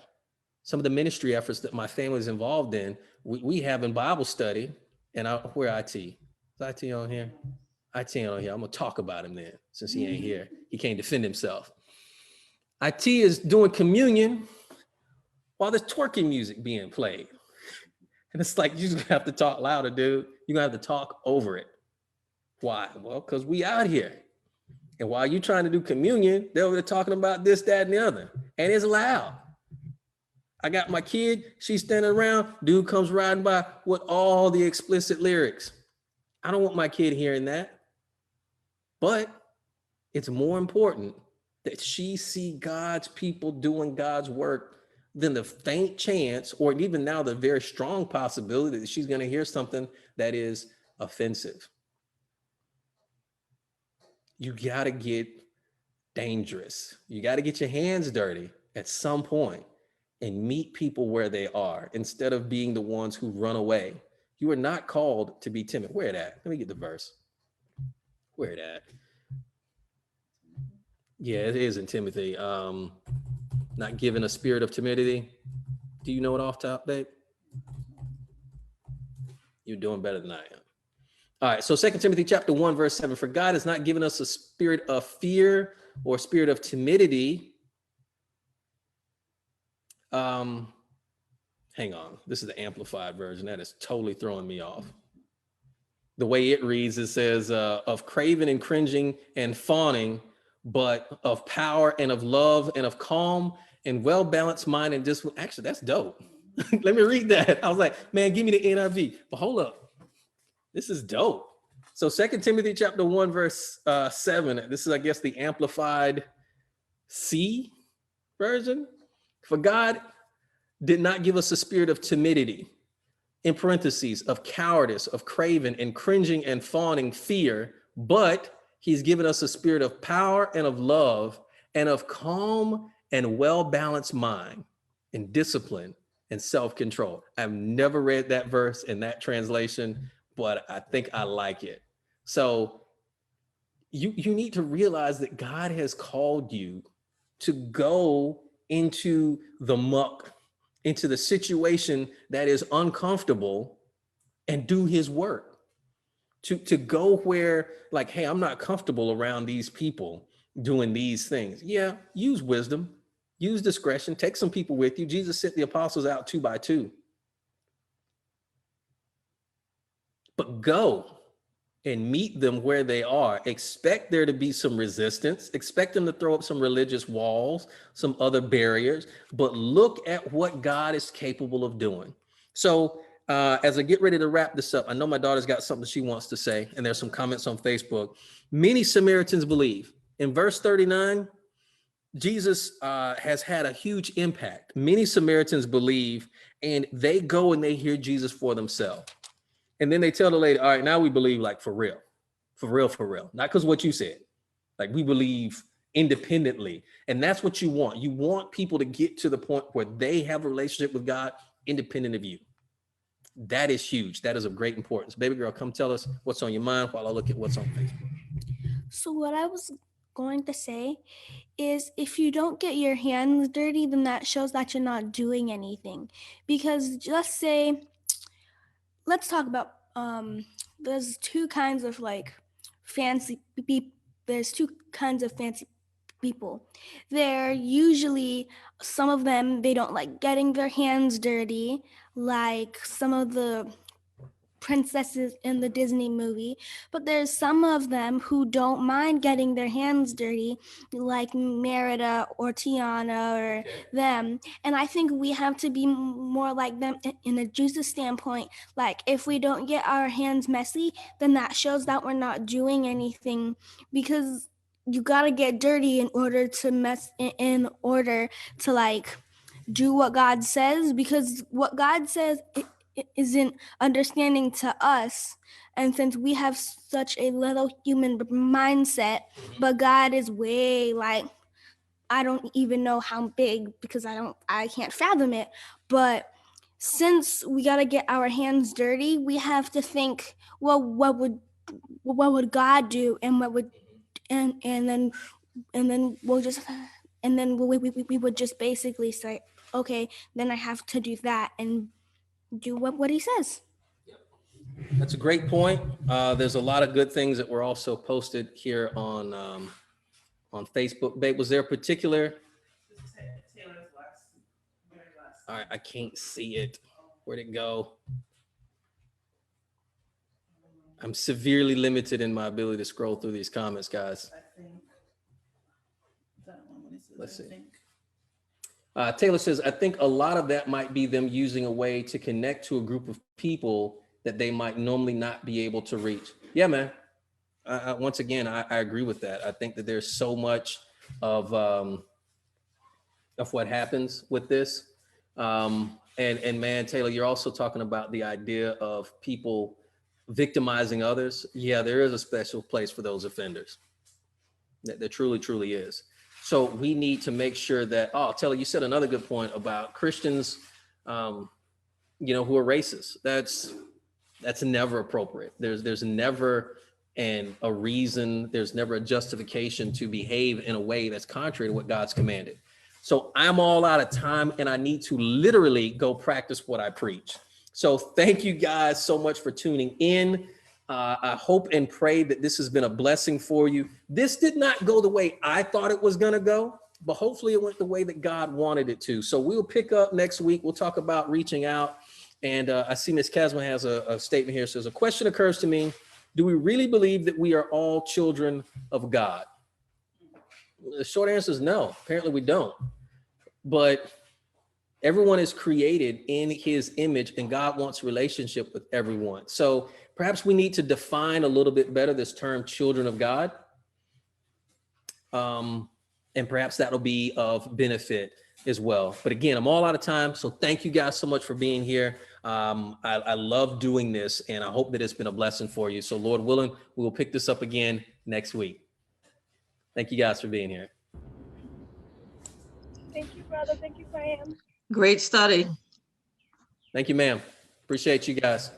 Some of the ministry efforts that my family is involved in, we have in Bible study, and where IT? Is IT on here? IT on here. I'm gonna talk about him then, since he ain't here. He can't defend himself. IT is doing communion while there's twerking music being played. And it's like, you just have to talk louder, dude. You're gonna have to talk over it. Why? Well, because we out here. And while you're trying to do communion, they're over there talking about this, that, and the other. And it's loud. I got my kid, she's standing around, dude comes riding by with all the explicit lyrics. I don't want my kid hearing that. But it's more important that she see God's people doing God's work than the faint chance, or even now the very strong possibility that she's going to hear something that is offensive. You got to get dangerous. You got to get your hands dirty at some point and meet people where they are instead of being the ones who run away. You are not called to be timid. Where it at? Let me get the verse. Where it at? Yeah, it is in Timothy. Not given a spirit of timidity. Do you know it off top, babe? You're doing better than I am. All right, so 2 Timothy chapter 1, verse 7. For God has not given us a spirit of fear or spirit of timidity. Hang on. This is the amplified version. That is totally throwing me off. The way it reads, it says, of craving and cringing and fawning, but of power and of love and of calm and well-balanced mind and discipline. Actually, that's dope. Let me read that. I was like, man, give me the NIV. But hold up. This is dope. So 2 Timothy chapter 1, verse 7. This is, I guess, the amplified C version. For God did not give us a spirit of timidity, in parentheses, of cowardice, of craving and cringing and fawning fear, but he's given us a spirit of power and of love and of calm and well-balanced mind and discipline and self-control. I've never read that verse in that translation, but I think I like it. So you need to realize that God has called you to go into the muck, into the situation that is uncomfortable and do his work. To go where, like, hey, I'm not comfortable around these people doing these things. Yeah, use wisdom, use discretion, take some people with you. Jesus sent the apostles out 2 by 2. But go and meet them where they are. Expect there to be some resistance. Expect them to throw up some religious walls, some other barriers, but look at what God is capable of doing. So as I get ready to wrap this up, I know my daughter's got something she wants to say, and there's some comments on Facebook. Many Samaritans believe. In verse 39, Jesus has had a huge impact. Many Samaritans believe, and they go and they hear Jesus for themselves. And then they tell the lady, all right, now we believe, like, for real. Not because what you said. Like, we believe independently. And that's what you want. You want people to get to the point where they have a relationship with God independent of you. That is huge. That is of great importance. Baby girl, come tell us what's on your mind while I look at what's on Facebook. So what I was going to say is, if you don't get your hands dirty, then that shows that you're not doing anything. Because just say, let's talk about there's two kinds of fancy people. They're usually, some of them, they don't like getting their hands dirty, like some of the princesses in the Disney movie, but there's some of them who don't mind getting their hands dirty, like Merida or Tiana or them. And I think we have to be more like them in a Jesus standpoint. Like, if we don't get our hands messy, then that shows that we're not doing anything, because you got to get dirty in order to like do what God says, because what God says isn't understanding to us. And since we have such a little human mindset, but God is way like, I don't even know how big, because I can't fathom it. But since we got to get our hands dirty, we have to think, well, what would God do, and what would and then we'll just and then we would just basically say, okay, then I have to do that and do what he says. That's a great point. There's a lot of good things that were also posted here on Facebook. Babe, was there a particular? Taylor's last, very last. All right, I can't see it. Where'd it go? I'm severely limited in my ability to scroll through these comments, guys. I think that one, when it says, Let's I see. think. Taylor says, I think a lot of that might be them using a way to connect to a group of people that they might normally not be able to reach. Yeah, man. Once again, I agree with that. I think that there's so much of what happens with this. And man, Taylor, you're also talking about the idea of people victimizing others. Yeah, there is a special place for those offenders. There truly, truly is. So we need to make sure that, Taylor, you said another good point about Christians, who are racist. That's never appropriate. There's never a reason, there's never a justification to behave in a way that's contrary to what God's commanded. So I'm all out of time and I need to literally go practice what I preach. So thank you guys so much for tuning in. I hope and pray that this has been a blessing for you. This did not go the way I thought it was going to go, but hopefully it went the way that God wanted it to. So we'll pick up next week. We'll talk about reaching out. And I see Ms. Casman has a statement here. It says, a question occurs to me. Do we really believe that we are all children of God? The short answer is no. Apparently we don't. But everyone is created in his image and God wants relationship with everyone. So perhaps we need to define a little bit better this term children of God. And perhaps that'll be of benefit as well. But again, I'm all out of time. So thank you guys so much for being here. I love doing this and I hope that it's been a blessing for you. So Lord willing, we will pick this up again next week. Thank you guys for being here. Thank you, brother. Thank you, Graham. Great study. Thank you, ma'am. Appreciate you guys.